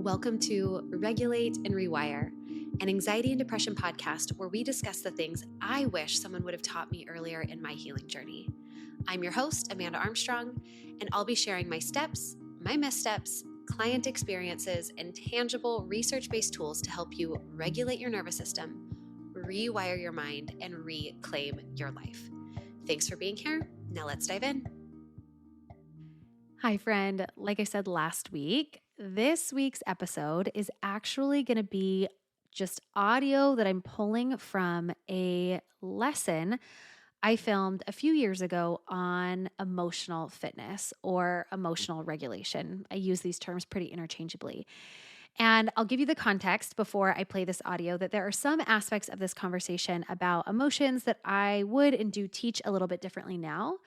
Welcome to Regulate and Rewire, an anxiety and depression podcast where we discuss the things I wish someone would have taught me earlier in my healing journey. I'm your host, Amanda Armstrong, and I'll be sharing my steps, my missteps, client experiences, and tangible research-based tools to help you regulate your nervous system, rewire your mind, and reclaim your life. Thanks for being here. Now let's dive in. Hi, friend. Like I said last week, this week's episode is actually going to be just audio that I'm pulling from a lesson I filmed a few years ago on emotional fitness or emotional regulation. I use these terms pretty interchangeably. And I'll give you the context before I play this audio that there are some aspects of this conversation about emotions that I would and do teach a little bit differently now.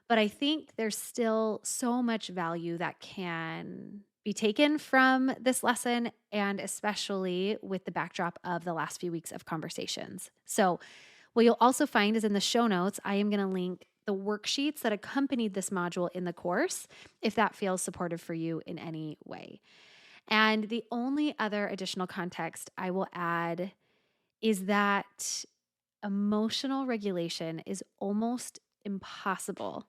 But I think there's still so much value that can be taken from this lesson, and especially with the backdrop of the last few weeks of conversations. So what you'll also find is in the show notes, I am going to link the worksheets that accompanied this module in the course, if that feels supportive for you in any way. And the only other additional context I will add is that emotional regulation is almost impossible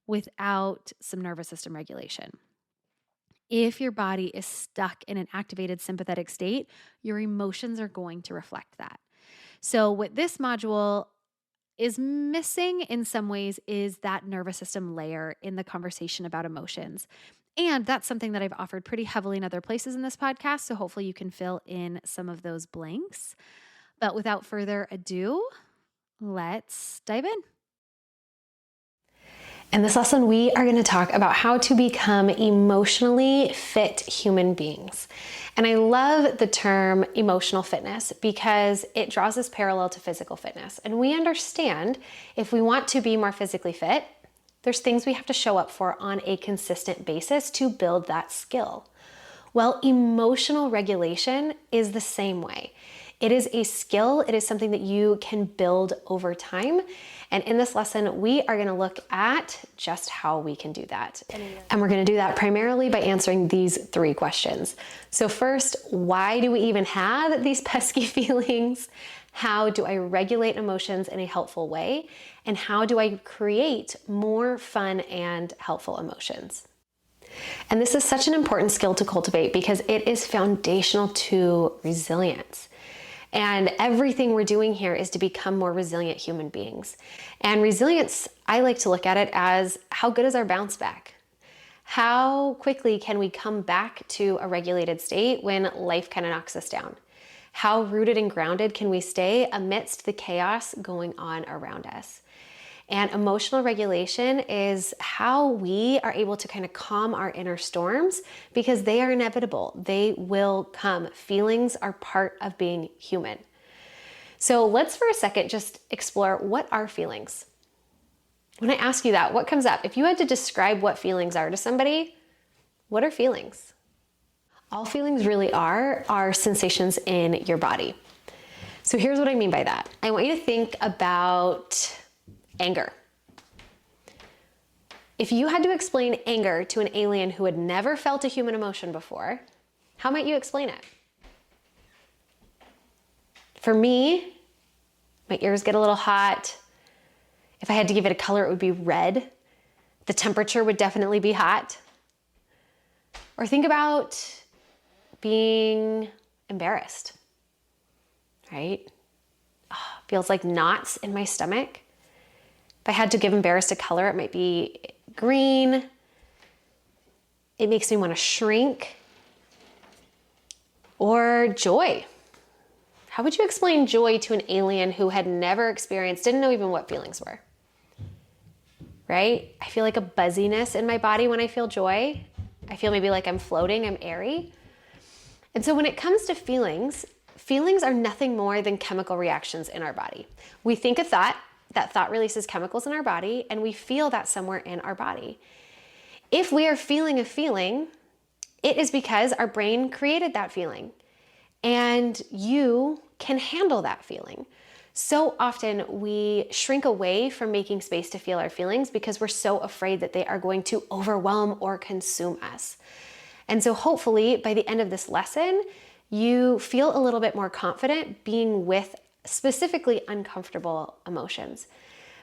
without some nervous system regulation. If your body is stuck in an activated sympathetic state, your emotions are going to reflect that. So what this module is missing in some ways is that nervous system layer in the conversation about emotions. And that's something that I've offered pretty heavily in other places in this podcast. So hopefully you can fill in some of those blanks. But without further ado, let's dive in. In this lesson, we are going to talk about how to become emotionally fit human beings. And I love the term emotional fitness because it draws this parallel to physical fitness. And we understand if we want to be more physically fit, there's things we have to show up for on a consistent basis to build that skill. Well, emotional regulation is the same way. It is a skill. It is something that you can build over time. And in this lesson, we are going to look at just how we can do that. And we're going to do that primarily by answering these three questions. So first, why do we even have these pesky feelings? How do I regulate emotions in a helpful way? And how do I create more fun and helpful emotions? And this is such an important skill to cultivate because it is foundational to resilience. And everything we're doing here is to become more resilient human beings. And resilience, I like to look at it as how good is our bounce back? How quickly can we come back to a regulated state when life kind of knocks us down? How rooted and grounded can we stay amidst the chaos going on around us? And emotional regulation is how we are able to kind of calm our inner storms because they are inevitable. They will come. Feelings are part of being human. So let's for a second just explore, what are feelings? When I ask you that, what comes up? If you had to describe what feelings are to somebody, what are feelings? All feelings really are sensations in your body. So here's what I mean by that. I want you to think about anger. If you had to explain anger to an alien who had never felt a human emotion before, how might you explain it? For me, my ears get a little hot. If I had to give it a color, it would be red. The temperature would definitely be hot. Or think about being embarrassed, right? Feels like knots in my stomach. If I had to give embarrassed a color, it might be green. It makes me want to shrink. Or joy. How would you explain joy to an alien who had never experienced, didn't know even what feelings were? Right? I feel like a buzziness in my body when I feel joy. I feel maybe like I'm floating, I'm airy. And so when it comes to feelings, feelings are nothing more than chemical reactions in our body. We think a thought, that thought releases chemicals in our body, and we feel that somewhere in our body. If we are feeling a feeling, it is because our brain created that feeling, and you can handle that feeling. So often we shrink away from making space to feel our feelings because we're so afraid that they are going to overwhelm or consume us. And so hopefully by the end of this lesson, you feel a little bit more confident being with specifically uncomfortable emotions.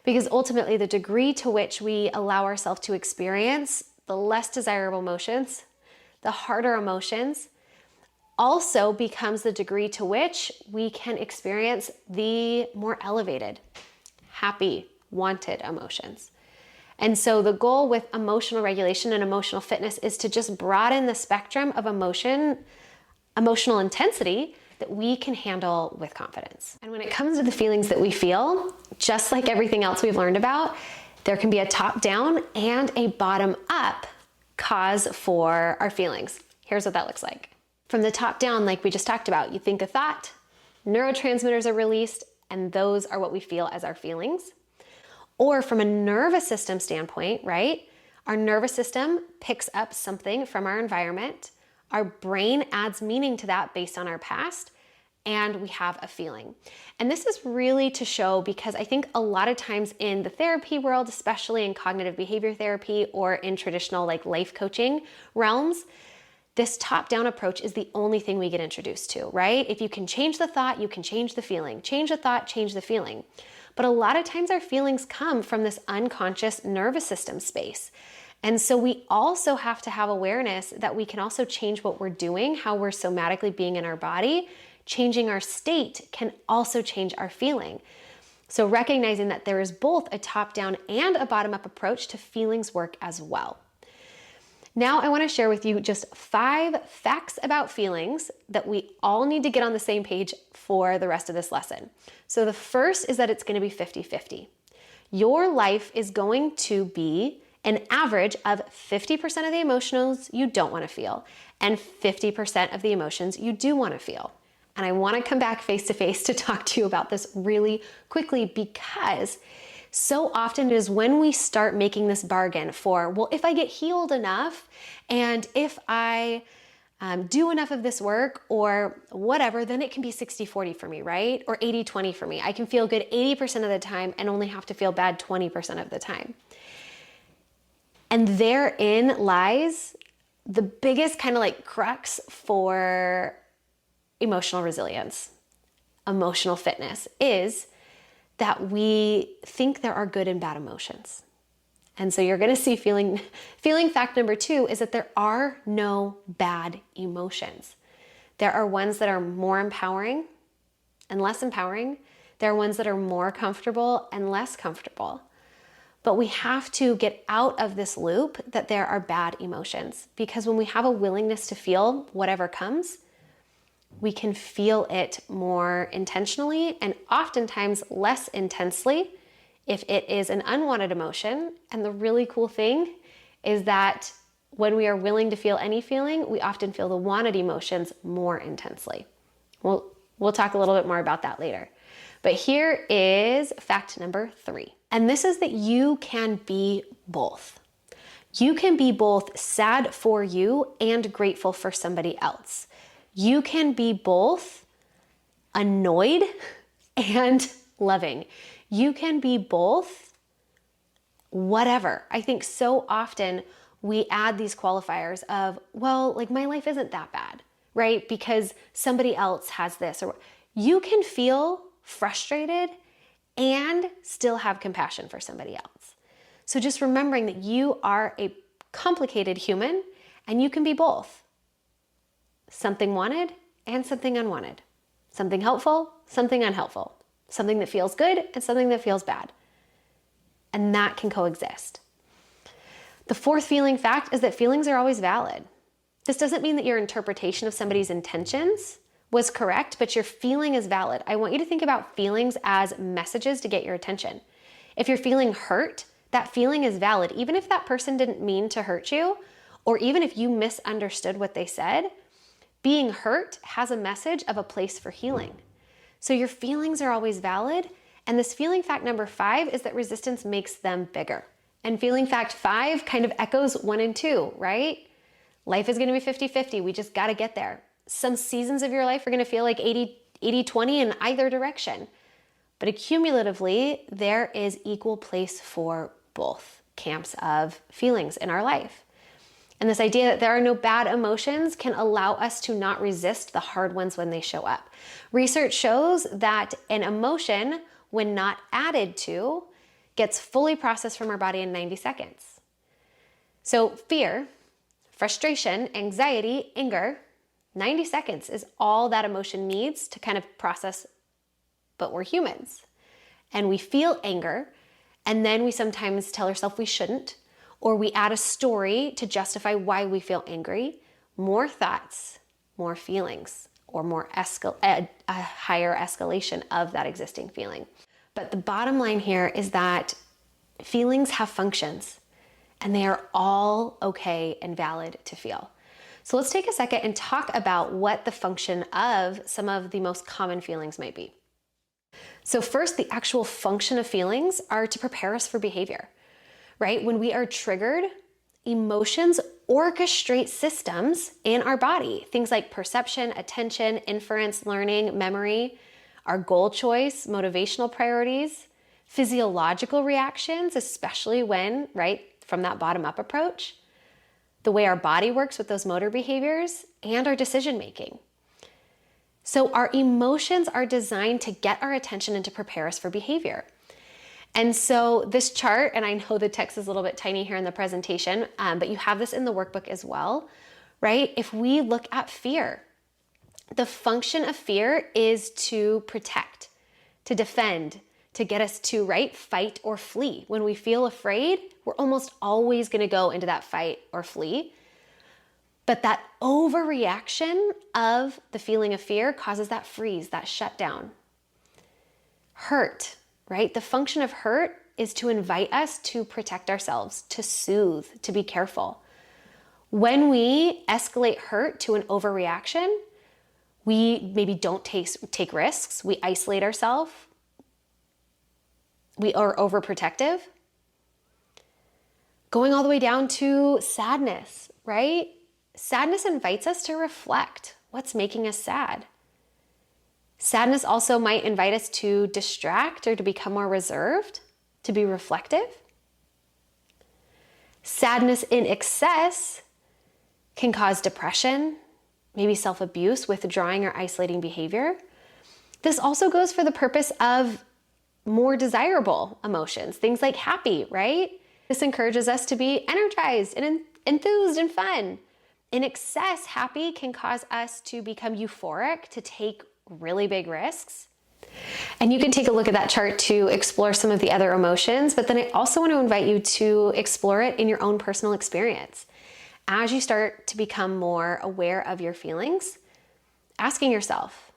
Because ultimately, the degree to which we allow ourselves to experience the less desirable emotions, the harder emotions, also becomes the degree to which we can experience the more elevated, happy, wanted emotions. And so the goal with emotional regulation and emotional fitness is to just broaden the spectrum of emotional intensity that we can handle with confidence. And when it comes to the feelings that we feel, just like everything else we've learned about, there can be a top-down and a bottom-up cause for our feelings. Here's what that looks like. From the top down, like we just talked about, you think a thought, neurotransmitters are released, and those are what we feel as our feelings. Or from a nervous system standpoint, right? Our nervous system picks up something from our environment. Our brain adds meaning to that based on our past, and we have a feeling. And this is really to show, because I think a lot of times in the therapy world, especially in cognitive behavior therapy or in traditional like life coaching realms, this top-down approach is the only thing we get introduced to, right? If you can change the thought, you can change the feeling. Change the thought, change the feeling. But a lot of times our feelings come from this unconscious nervous system space. And so we also have to have awareness that we can also change what we're doing, how we're somatically being in our body. Changing our state can also change our feeling. So recognizing that there is both a top-down and a bottom-up approach to feelings work as well. Now I want to share with you just 5 facts about feelings that we all need to get on the same page for the rest of this lesson. So the first is that it's going to be 50-50. Your life is going to be an average of 50% of the emotions you don't want to feel and 50% of the emotions you do want to feel. And I want to come back face to face to talk to you about this really quickly, because so often it is when we start making this bargain for, well, if I get healed enough and if I do enough of this work or whatever, then it can be 60-40 for me, right? Or 80-20 for me. I can feel good 80% of the time and only have to feel bad 20% of the time. And therein lies the biggest kind of like crux for emotional resilience, emotional fitness, is that we think there are good and bad emotions. And so you're going to see feeling fact number 2 is that there are no bad emotions. There are ones that are more empowering and less empowering. There are ones that are more comfortable and less comfortable. But we have to get out of this loop that there are bad emotions, because when we have a willingness to feel whatever comes, we can feel it more intentionally and oftentimes less intensely if it is an unwanted emotion. And the really cool thing is that when we are willing to feel any feeling, we often feel the wanted emotions more intensely. We'll talk a little bit more about that later. But here is fact number 3. And this is that you can be both. You can be both sad for you and grateful for somebody else. You can be both annoyed and loving. You can be both whatever. I think so often we add these qualifiers of, well, like my life isn't that bad, right? Because somebody else has this. Or you can feel frustrated and still have compassion for somebody else. So just remembering that you are a complicated human and you can be both. Something wanted and something unwanted. Something helpful, something unhelpful. Something that feels good and something that feels bad. And that can coexist. The 4th feeling fact is that feelings are always valid. This doesn't mean that your interpretation of somebody's intentions was correct, but your feeling is valid. I want you to think about feelings as messages to get your attention. If you're feeling hurt, that feeling is valid. Even if that person didn't mean to hurt you, or even if you misunderstood what they said, being hurt has a message of a place for healing. So your feelings are always valid. And this feeling fact number 5 is that resistance makes them bigger. And feeling fact 5 kind of echoes 1 and 2, right? Life is going to be 50-50. We just got to get there. Some seasons of your life are going to feel like 80-20 in either direction. But accumulatively, there is equal place for both camps of feelings in our life. And this idea that there are no bad emotions can allow us to not resist the hard ones when they show up. Research shows that an emotion, when not added to, gets fully processed from our body in 90 seconds. So fear, frustration, anxiety, anger, 90 seconds is all that emotion needs to kind of process, but we're humans. And we feel anger, and then we sometimes tell ourselves we shouldn't, or we add a story to justify why we feel angry. More thoughts, more feelings, or a higher escalation of that existing feeling. But the bottom line here is that feelings have functions, and they are all okay and valid to feel. So let's take a second and talk about what the function of some of the most common feelings might be. So first, the actual function of feelings are to prepare us for behavior, right? When we are triggered, emotions orchestrate systems in our body. Things like perception, attention, inference, learning, memory, our goal choice, motivational priorities, physiological reactions, especially when, right, from that bottom-up approach, the way our body works with those motor behaviors, and our decision making. So our emotions are designed to get our attention and to prepare us for behavior. And so this chart, and I know the text is a little bit tiny here in the presentation, but you have this in the workbook as well, right? If we look at fear, the function of fear is to protect, to defend, to get us to, right, fight or flee. When we feel afraid, we're almost always going to go into that fight or flee. But that overreaction of the feeling of fear causes that freeze, that shutdown. Hurt, right? The function of hurt is to invite us to protect ourselves, to soothe, to be careful. When we escalate hurt to an overreaction, we maybe don't take risks, we isolate ourselves, we are overprotective. Going all the way down to sadness, right? Sadness invites us to reflect what's making us sad. Sadness also might invite us to distract or to become more reserved, to be reflective. Sadness in excess can cause depression, maybe self-abuse, withdrawing or isolating behavior. This also goes for the purpose of more desirable emotions, things like happy, right? This encourages us to be energized and enthused and fun. In excess, happy can cause us to become euphoric, to take really big risks. And you can take a look at that chart to explore some of the other emotions, but then I also want to invite you to explore it in your own personal experience. As you start to become more aware of your feelings, asking yourself,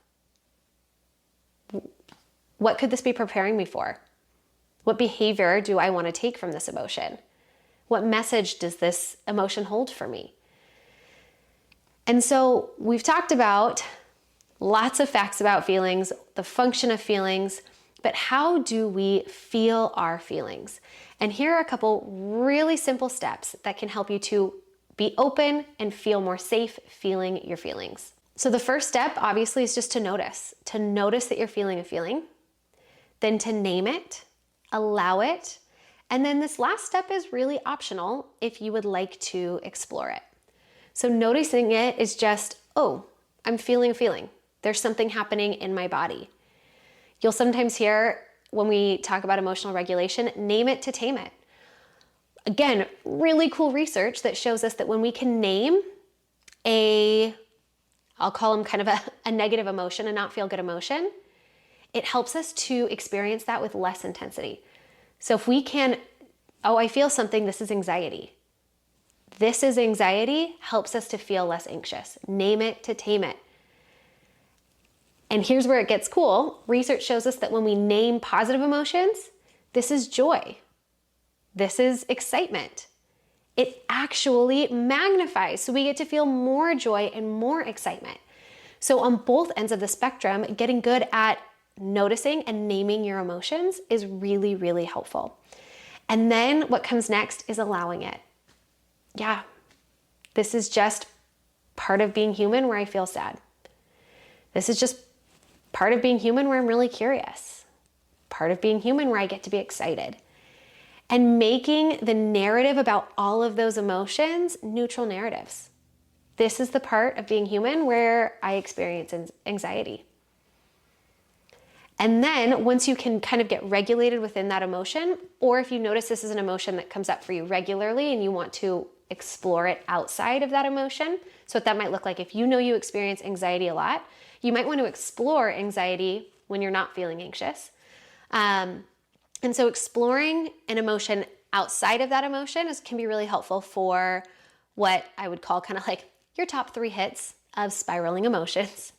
what could this be preparing me for? What behavior do I want to take from this emotion? What message does this emotion hold for me? And so we've talked about lots of facts about feelings, the function of feelings, but how do we feel our feelings? And here are a couple really simple steps that can help you to be open and feel more safe feeling your feelings. So the first step, obviously, is just to notice that you're feeling a feeling, then to name it, allow it, and then this last step is really optional if you would like to explore it. So noticing it is just, oh, I'm feeling a feeling. There's something happening in my body. You'll sometimes hear when we talk about emotional regulation, name it to tame it. Again, really cool research that shows us that when we can name I'll call them kind of a negative emotion, a not feel good emotion, it helps us to experience that with less intensity. So if we can, oh, I feel something, this is anxiety. This is anxiety, helps us to feel less anxious. Name it to tame it. And here's where it gets cool. Research shows us that when we name positive emotions, this is joy. This is excitement. It actually magnifies. So we get to feel more joy and more excitement. So on both ends of the spectrum, getting good at noticing and naming your emotions is really, really helpful. And then what comes next is allowing it. Yeah, this is just part of being human where I feel sad. This is just part of being human where I'm really curious. Part of being human where I get to be excited. and making the narrative about all of those emotions neutral narratives. This is the part of being human where I experience anxiety. And then once you can kind of get regulated within that emotion, or if you notice this is an emotion that comes up for you regularly and you want to explore it outside of that emotion, so what that might look like, if you know you experience anxiety a lot, you might want to explore anxiety when you're not feeling anxious. And so exploring an emotion outside of that emotion can be really helpful for what I would call kind of like your top 3 hits of spiraling emotions.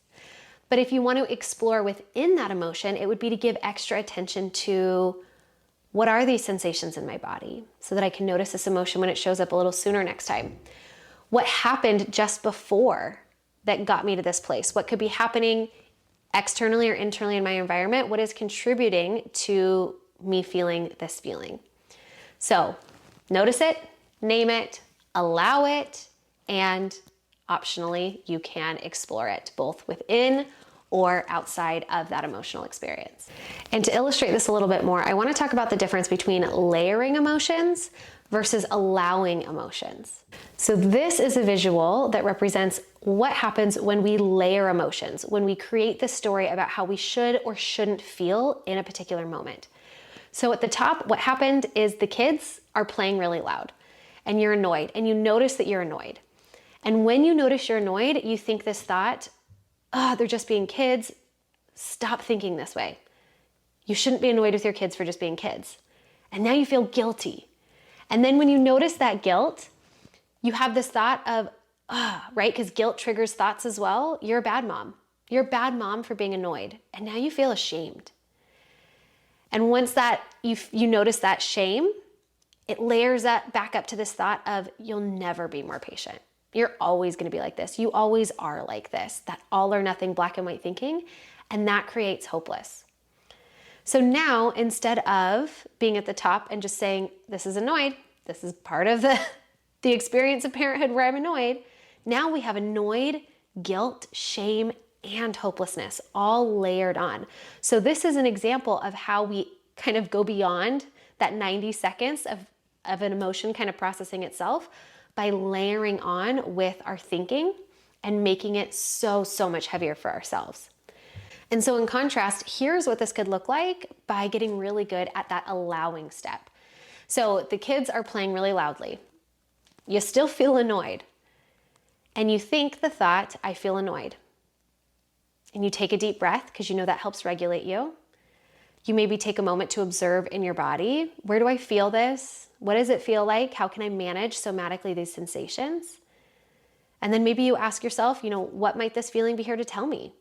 But if you want to explore within that emotion, it would be to give extra attention to what are these sensations in my body so that I can notice this emotion when it shows up a little sooner next time. What happened just before that got me to this place? What could be happening externally or internally in my environment? What is contributing to me feeling this feeling? So notice it, name it, allow it, and optionally, you can explore it both within or outside of that emotional experience. And to illustrate this a little bit more, I want to talk about the difference between layering emotions versus allowing emotions. So this is a visual that represents what happens when we layer emotions, when we create this story about how we should or shouldn't feel in a particular moment. So at the top, what happened is the kids are playing really loud and you're annoyed and you notice that you're annoyed. And when you notice you're annoyed, you think this thought, oh, they're just being kids. Stop thinking this way. You shouldn't be annoyed with your kids for just being kids. And now you feel guilty. And then when you notice that guilt, you have this thought of, right? Because guilt triggers thoughts as well. You're a bad mom. You're a bad mom for being annoyed. And now you feel ashamed. And once that you notice that shame, it layers up back up to this thought of you'll never be more patient. You're always going to be like this. You always are like this. That all or nothing black and white thinking, and that creates hopeless. So now, instead of being at the top and just saying, this is annoyed, this is part of the experience of parenthood where I'm annoyed, now we have annoyed, guilt, shame, and hopelessness all layered on. So this is an example of how we kind of go beyond that 90 seconds of an emotion kind of processing itself by layering on with our thinking and making it so much heavier for ourselves. And so in contrast, here's what this could look like by getting really good at that allowing step. So the kids are playing really loudly. You still feel annoyed. And you think the thought, I feel annoyed. And you take a deep breath because you know that helps regulate you. You maybe take a moment to observe in your body. Where do I feel this? What does it feel like? How can I manage somatically these sensations? And then maybe you ask yourself, what might this feeling be here to tell me?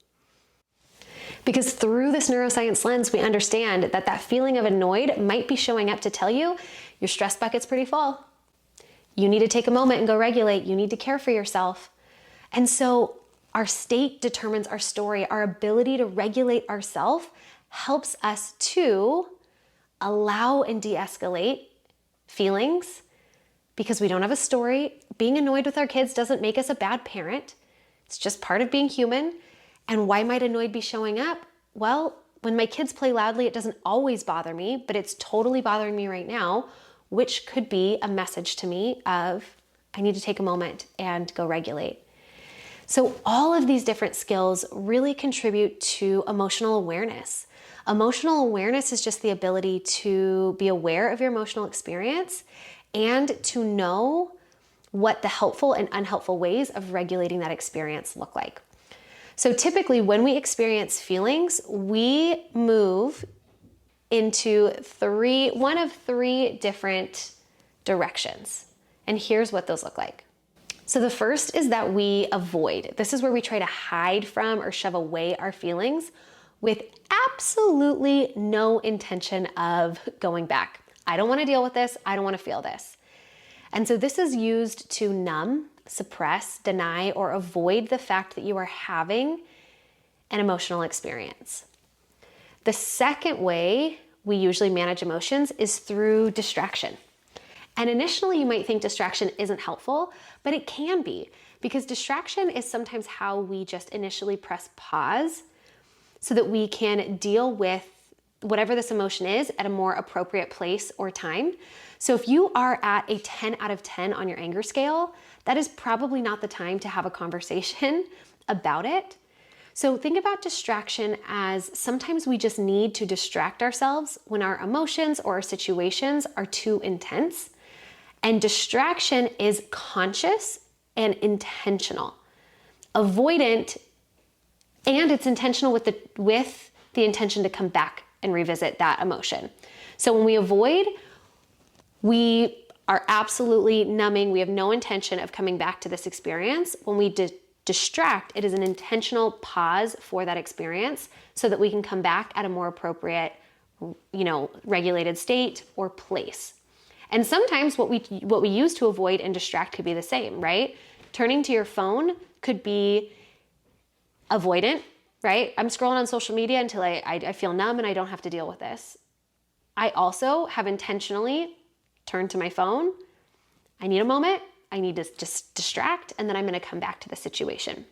Because through this neuroscience lens, we understand that that feeling of annoyed might be showing up to tell you your stress bucket's pretty full. You need to take a moment and go regulate. You need to care for yourself. And so our state determines our story. Our ability to regulate ourselves helps us to allow and de-escalate feelings because we don't have a story. Being annoyed with our kids doesn't make us a bad parent. It's just part of being human. And why might annoyed be showing up? Well, when my kids play loudly, it doesn't always bother me, but it's totally bothering me right now, which could be a message to me of I need to take a moment and go regulate. So all of these different skills really contribute to emotional awareness. Emotional awareness is just the ability to be aware of your emotional experience and to know what the helpful and unhelpful ways of regulating that experience look like. So typically when we experience feelings, we move into one of three different directions. And here's what those look like. So the first is that we avoid. This is where we try to hide from or shove away our feelings with absolutely no intention of going back. I don't want to deal with this. I don't want to feel this. And so this is used to numb, suppress, deny, or avoid the fact that you are having an emotional experience. The second way we usually manage emotions is through distraction. And initially you might think distraction isn't helpful, but it can be because distraction is sometimes how we just initially press pause so that we can deal with whatever this emotion is at a more appropriate place or time. So if you are at a 10 out of 10 on your anger scale, that is probably not the time to have a conversation about it. So think about distraction as sometimes we just need to distract ourselves when our emotions or our situations are too intense. And distraction is conscious and intentional. Avoidant, and it's intentional with the intention to come back and revisit that emotion. So when we avoid, we are absolutely numbing. We have no intention of coming back to this experience. When we distract, it is an intentional pause for that experience so that we can come back at a more appropriate, regulated state or place. And sometimes what we use to avoid and distract could be the same, right? Turning to your phone could be avoidant, right? I'm scrolling on social media until I feel numb and I don't have to deal with this. I also have intentionally turned to my phone. I need a moment. I need to just distract, and then I'm going to come back to the situation.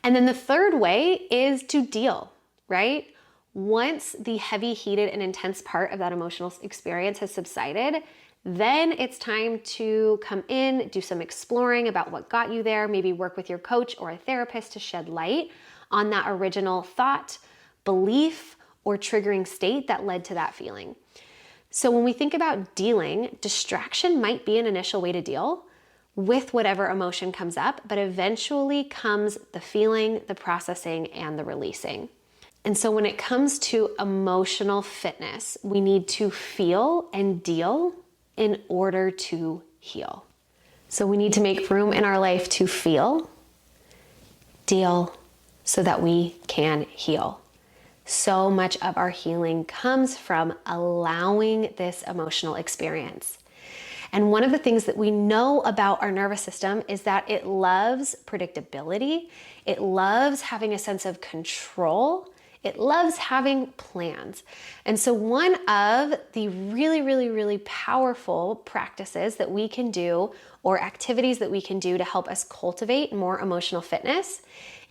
And then the third way is to deal, right? Once the heavy, heated, and intense part of that emotional experience has subsided, then it's time to come in, do some exploring about what got you there, maybe work with your coach or a therapist to shed light on that original thought, belief, or triggering state that led to that feeling. So when we think about dealing, distraction might be an initial way to deal with whatever emotion comes up, but eventually comes the feeling, the processing, and the releasing. And so when it comes to emotional fitness, we need to feel and deal in order to heal. So we need to make room in our life to feel, deal, so that we can heal. So much of our healing comes from allowing this emotional experience. And one of the things that we know about our nervous system is that it loves predictability. It loves having a sense of control. It loves having plans. And so one of the really, really, really powerful practices that we can do, or activities that we can do to help us cultivate more emotional fitness,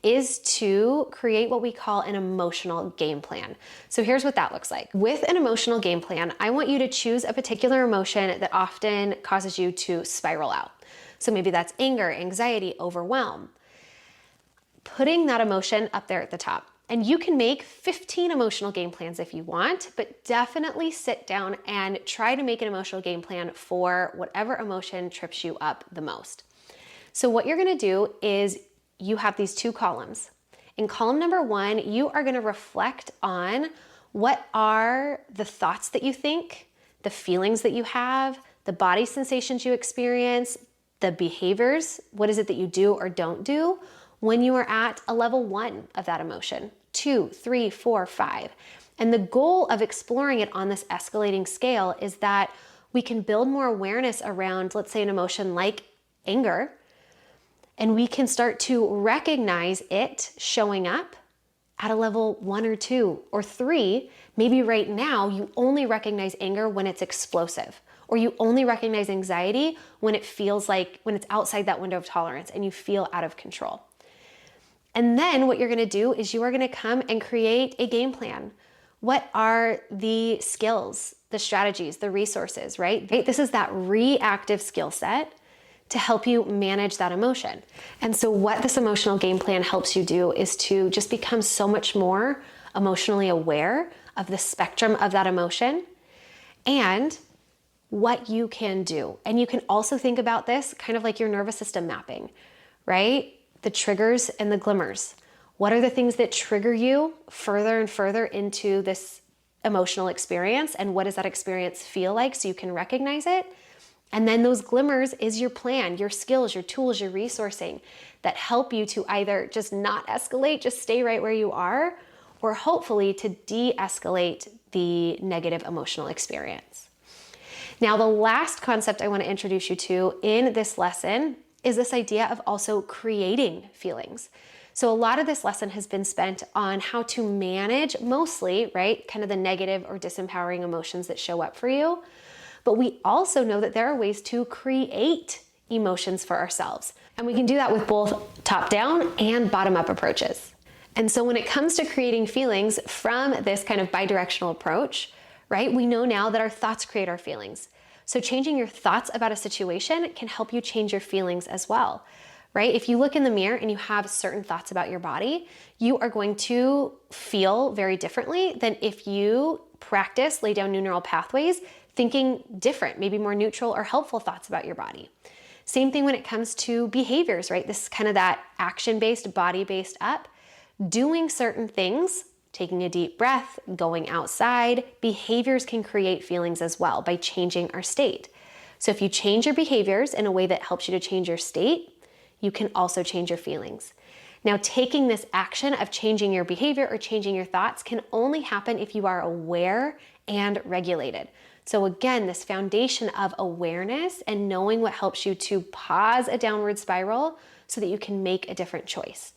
is to create what we call an emotional game plan. So here's what that looks like. With an emotional game plan, I want you to choose a particular emotion that often causes you to spiral out. So maybe that's anger, anxiety, overwhelm. Putting that emotion up there at the top. And you can make 15 emotional game plans if you want, but definitely sit down and try to make an emotional game plan for whatever emotion trips you up the most. So what you're gonna do is you have these two columns. In column number 1, you are gonna reflect on what are the thoughts that you think, the feelings that you have, the body sensations you experience, the behaviors, what is it that you do or don't do when you are at a level 1 of that emotion, 2, 3, 4, 5. And the goal of exploring it on this escalating scale is that we can build more awareness around, let's say, an emotion like anger, and we can start to recognize it showing up at a level 1 or 2 or 3. Maybe right now you only recognize anger when it's explosive, or you only recognize anxiety when it feels like, when it's outside that window of tolerance and you feel out of control. And then what you're gonna do is you are gonna come and create a game plan. What are the skills, the strategies, the resources, right? This is that reactive skill set to help you manage that emotion. And so what this emotional game plan helps you do is to just become so much more emotionally aware of the spectrum of that emotion and what you can do. And you can also think about this kind of like your nervous system mapping, right? The triggers and the glimmers. What are the things that trigger you further and further into this emotional experience? And what does that experience feel like so you can recognize it? And then those glimmers is your plan, your skills, your tools, your resourcing that help you to either just not escalate, just stay right where you are, or hopefully to de-escalate the negative emotional experience. Now, the last concept I want to introduce you to in this lesson is this idea of also creating feelings. So a lot of this lesson has been spent on how to manage mostly, right, kind of the negative or disempowering emotions that show up for you. But we also know that there are ways to create emotions for ourselves. And we can do that with both top-down and bottom-up approaches. And so when it comes to creating feelings from this kind of bidirectional approach, right, we know now that our thoughts create our feelings. So changing your thoughts about a situation can help you change your feelings as well, right? If you look in the mirror and you have certain thoughts about your body, you are going to feel very differently than if you practice, lay down new neural pathways, thinking different, maybe more neutral or helpful thoughts about your body. Same thing when it comes to behaviors, right? This is kind of that action-based, body-based up. Doing certain things, taking a deep breath, going outside, behaviors can create feelings as well by changing our state. So if you change your behaviors in a way that helps you to change your state, you can also change your feelings. Now, taking this action of changing your behavior or changing your thoughts can only happen if you are aware and regulated. So again, this foundation of awareness and knowing what helps you to pause a downward spiral so that you can make a different choice.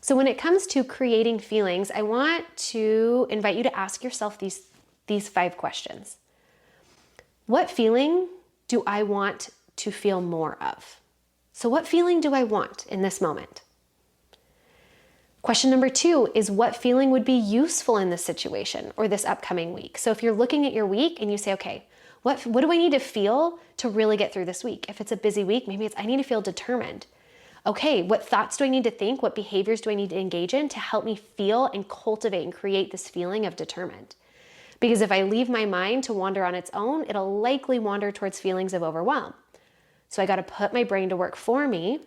So when it comes to creating feelings, I want to invite you to ask yourself these 5 questions. What feeling do I want to feel more of? So what feeling do I want in this moment? Question number 2 is, what feeling would be useful in this situation or this upcoming week? So if you're looking at your week and you say, okay, what do I need to feel to really get through this week? If it's a busy week, maybe it's I need to feel determined. Okay, what thoughts do I need to think? What behaviors do I need to engage in to help me feel and cultivate and create this feeling of determined? Because if I leave my mind to wander on its own, it'll likely wander towards feelings of overwhelm. So I got to put my brain to work for me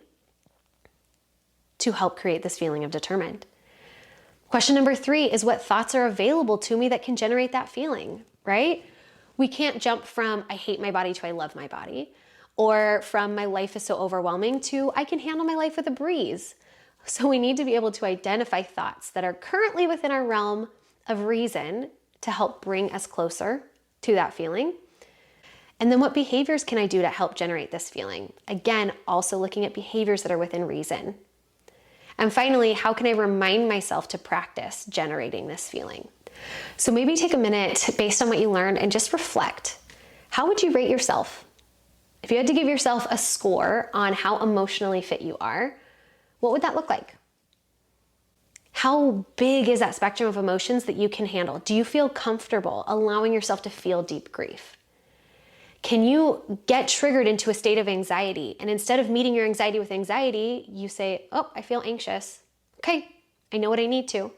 to help create this feeling of determined. Question number 3 is, what thoughts are available to me that can generate that feeling, right? We can't jump from I hate my body to I love my body, or from my life is so overwhelming to I can handle my life with a breeze. So we need to be able to identify thoughts that are currently within our realm of reason to help bring us closer to that feeling. And then what behaviors can I do to help generate this feeling? Again, also looking at behaviors that are within reason. And finally, how can I remind myself to practice generating this feeling? So maybe take a minute based on what you learned and just reflect. How would you rate yourself? If you had to give yourself a score on how emotionally fit you are, what would that look like? How big is that spectrum of emotions that you can handle? Do you feel comfortable allowing yourself to feel deep grief? Can you get triggered into a state of anxiety? And instead of meeting your anxiety with anxiety, you say, oh, I feel anxious. Okay, I know what I need to.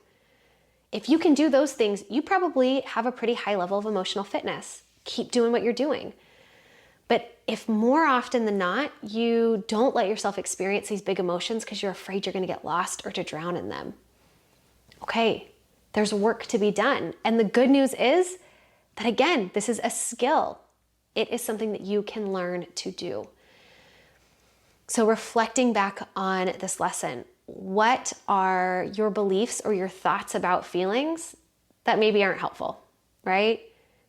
If you can do those things, you probably have a pretty high level of emotional fitness. Keep doing what you're doing. But if more often than not, you don't let yourself experience these big emotions because you're afraid you're going to get lost or to drown in them, okay, there's work to be done. And the good news is that, again, this is a skill. It is something that you can learn to do. So reflecting back on this lesson, what are your beliefs or your thoughts about feelings that maybe aren't helpful, right?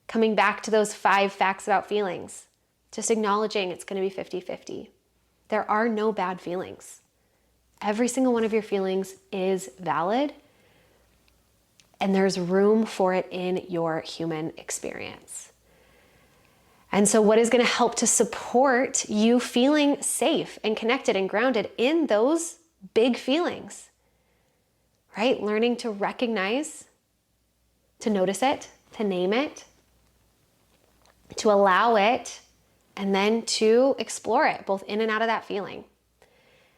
Coming back to those 5 facts about feelings, just acknowledging it's going to be 50-50. There are no bad feelings. Every single one of your feelings is valid, and there's room for it in your human experience. And so what is going to help to support you feeling safe and connected and grounded in those big feelings, right? Learning to recognize, to notice it, to name it, to allow it, and then to explore it, both in and out of that feeling.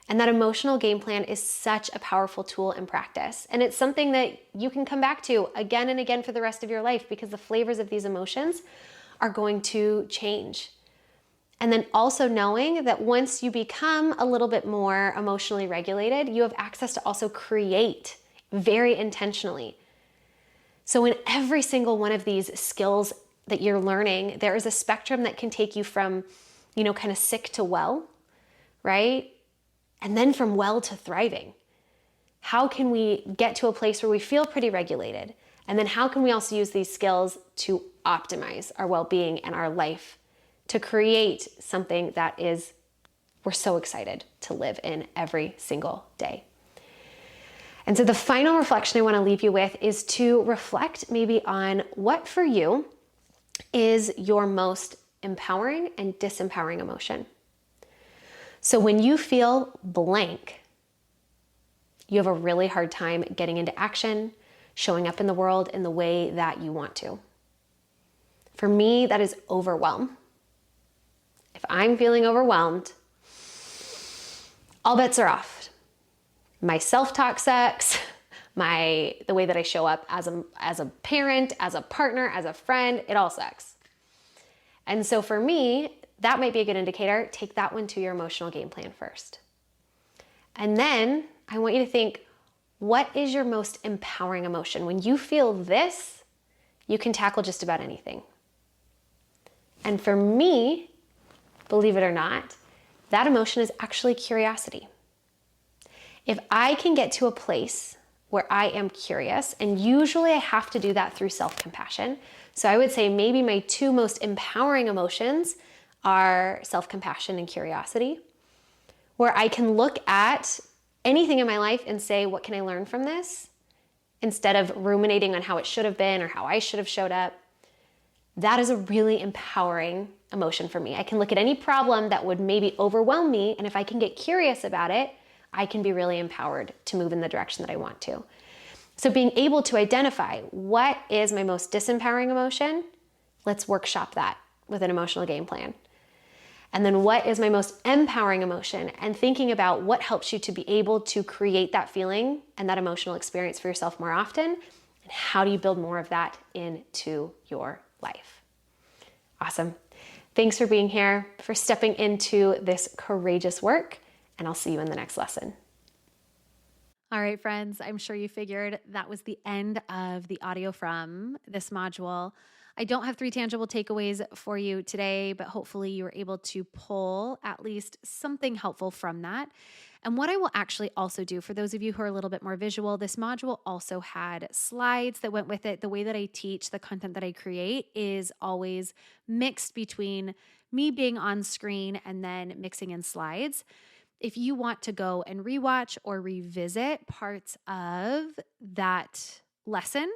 And that emotional game plan is such a powerful tool in practice. And it's something that you can come back to again and again for the rest of your life, because the flavors of these emotions are going to change. And then also knowing that once you become a little bit more emotionally regulated, you have access to also create very intentionally. So in every single one of these skills that you're learning, there is a spectrum that can take you from, kind of sick to well, right? And then from well to thriving. How can we get to a place where we feel pretty regulated? And then how can we also use these skills to optimize our well-being and our life to create something that we're so excited to live in every single day? And so the final reflection I want to leave you with is to reflect maybe on what for you is your most empowering and disempowering emotion. So when you feel blank, you have a really hard time getting into action, showing up in the world in the way that you want to. For me, that is overwhelm. If I'm feeling overwhelmed, all bets are off. My self-talk sucks. The way that I show up as a parent, as a partner, as a friend, it all sucks. And so for me, that might be a good indicator. Take that one to your emotional game plan first. And then I want you to think, what is your most empowering emotion? When you feel this, you can tackle just about anything. And for me, believe it or not, that emotion is actually curiosity. If I can get to a place where I am curious, and usually I have to do that through self-compassion. So I would say maybe my two most empowering emotions are self-compassion and curiosity, where I can look at anything in my life and say, what can I learn from this? Instead of ruminating on how it should have been or how I should have showed up. That is a really empowering emotion for me. I can look at any problem that would maybe overwhelm me, and if I can get curious about it, I can be really empowered to move in the direction that I want to. So being able to identify what is my most disempowering emotion, let's workshop that with an emotional game plan. And then what is my most empowering emotion, and thinking about what helps you to be able to create that feeling and that emotional experience for yourself more often, and how do you build more of that into your life. Awesome. Thanks for being here, for stepping into this courageous work, and I'll see you in the next lesson. All right, friends, I'm sure you figured that was the end of the audio from this module. I don't have 3 tangible takeaways for you today, but hopefully you were able to pull at least something helpful from that. And what I will actually also do, for those of you who are a little bit more visual, this module also had slides that went with it. The way that I teach, the content that I create is always mixed between me being on screen and then mixing in slides. If you want to go and rewatch or revisit parts of that lesson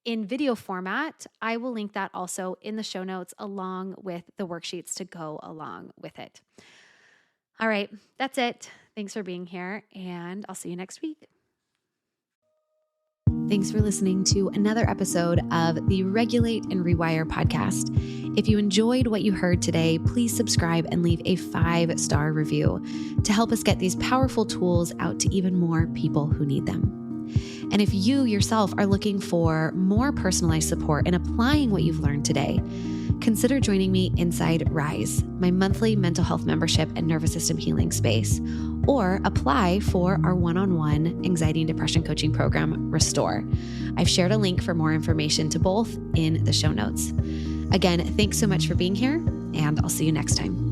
in video format, I will link that also in the show notes along with the worksheets to go along with it. All right, that's it. Thanks for being here, and I'll see you next week. Thanks for listening to another episode of the Regulate and Rewire podcast. If you enjoyed what you heard today, please subscribe and leave a 5-star review to help us get these powerful tools out to even more people who need them. And if you yourself are looking for more personalized support in applying what you've learned today, consider joining me inside Rise, my monthly mental health membership and nervous system healing space, or apply for our one-on-one anxiety and depression coaching program, Restore. I've shared a link for more information to both in the show notes. Again, thanks so much for being here, and I'll see you next time.